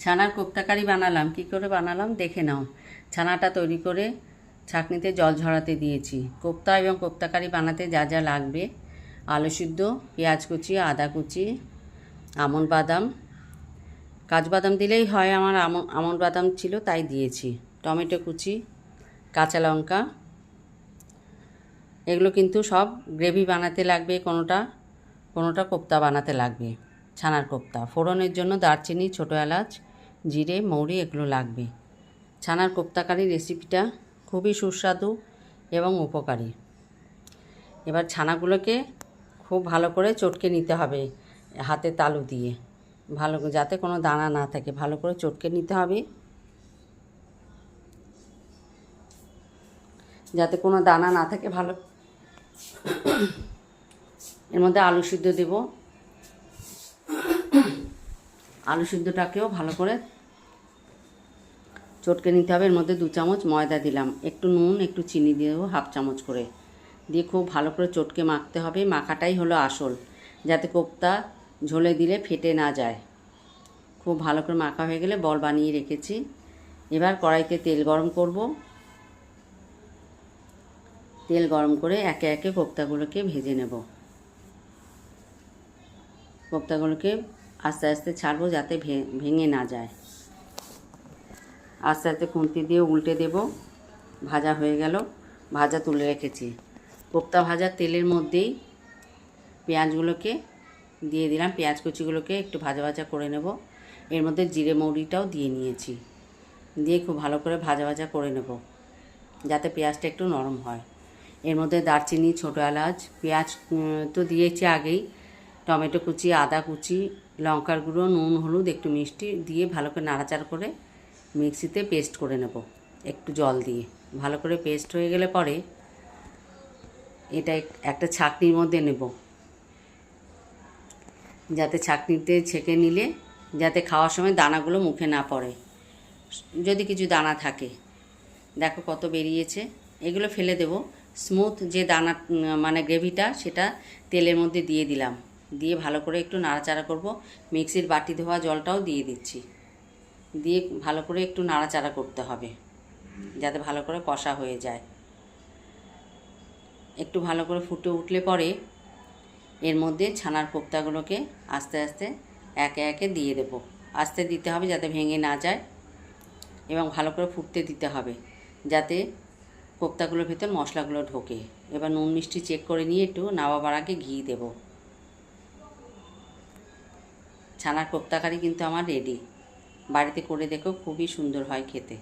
ছানার কোপ্তাকারি বানালাম। কি করে বানালাম দেখে নাও। ছানাটা তৈরি করে ছাঁকনিতে জল ঝরাতে দিয়েছি। কোপ্তা এবং কোপ্তাকারি বানাতে যা যা লাগবে: আলু সিদ্ধ, পেঁয়াজ কুচি, আদা কুচি, আমন্ড বাদাম, কাজু বাদাম দিলেই হয়, আমার আমন্ড বাদাম ছিল তাই দিয়েছি, টমেটো কুচি, কাঁচা লঙ্কা। এগুলো কিন্তু সব গ্রেভি বানাতে লাগবে, কোনোটা কোপ্তা বানাতে লাগবে। ছানার কোপ্তা ফোড়নের জন্য দারচিনি, ছোটো এলাচ, জিরে, মৌরি এগুলো লাগবে। ছানার কোপ্তাকারি রেসিপিটা খুবই সুস্বাদু এবং উপকারী। এবার ছানাগুলোকে খুব ভালো করে চটকে নিতে হবে হাতে তালু দিয়ে, ভালো যাতে কোনো দানা না থাকে, ভালো করে চটকে নিতে হবে যাতে কোনো দানা না থাকে। ভালো এর মধ্যে আলু সিদ্ধ দেব। আলু সিদ্ধটাকেও ভালো করে চটকে নিতে হবে। এর মধ্যে 2 চামচ ময়দা দিলাম, একটু নুন, একটু চিনি দিয়ে দেবো 1/2 চামচ করে, দিয়ে খুব ভালো করে চটকে মাখতে হবে। মাখাটাই হলো আসল, যাতে কোপ্তা ঝোলে দিলে ফেটে না যায়। খুব ভালো করে মাখা হয়ে গেলে বল বানিয়ে রেখেছি। এবার কড়াইতে তেল গরম করব। তেল গরম করে একে একে কোপ্তাগুলোকে ভেজে নেব। কোপ্তাগুলোকে আস্তে আস্তে ছাড়বো যাতে ভেঙে না যায়। আস্তে আস্তে খুন্তি দিয়ে উল্টে দেব। ভাজা হয়ে গেল, ভাজা তুলে রেখেছি। কোপ্তা ভাজার তেলের মধ্যেই পেঁয়াজগুলোকে দিয়ে দিলাম। পেঁয়াজ কুচিগুলোকে একটু ভাজা ভাজা করে নেব। এর মধ্যে জিরে মৌরিটাও দিয়ে নিয়েছি, দিয়ে খুব ভালো করে ভাজা ভাজা করে নেব যাতে পেঁয়াজটা একটু নরম হয়। এর মধ্যে দারচিনি, ছোটো এলাচ, পেঁয়াজ তো দিয়েছি আগেই, টমেটো কুচি, আদা কুচি, লঙ্কার গুঁড়ো, নুন, হলুদ, একটু মিষ্টি দিয়ে ভালো করে নাড়াচাড়া করে মিক্সিতে পেস্ট করে নেব একটু জল দিয়ে। ভালো করে পেস্ট হয়ে গেলে পরে এটা একটা ছাঁকনির মধ্যে নেব, যাতে ছাঁকনিতে ছেঁকে নিলে যাতে খাওয়ার সময় দানাগুলো মুখে না পড়ে, যদি কিছু দানা থাকে। দেখো কত বেরিয়েছে, এগুলো ফেলে দেব। স্মুথ যে দানা মানে গ্রেভিটা সেটা তেলের মধ্যে দিয়ে দিলাম, দিয়ে ভালো করে একটু নাড়াচাড়া করব। মিক্সির বাটি ধোয়া জলটাও দিয়ে দিচ্ছি, দিয়ে ভালো করে একটু নাড়াচাড়া করতে হবে যাতে ভালো করে কষা হয়ে যায়। একটু ভালো করে ফুটে উঠলে পরে এর মধ্যে ছানার কোপ্তাগুলোকে আস্তে আস্তে একে একে দিয়ে দেব। আস্তে দিতে হবে যাতে ভেঙে না যায়, এবং ভালো করে ফুটতে দিতে হবে যাতে কোপ্তাগুলোর ভেতর মশলাগুলো ঢোকে। এবার নুন মিষ্টি চেক করে নিয়ে একটু নামাবার আগে ঘি দেব। ছানার কোপ্তাকারি কিন্তু আমার রেডি। বাড়িতে করে দেখো, খুবই সুন্দর হয় খেতে।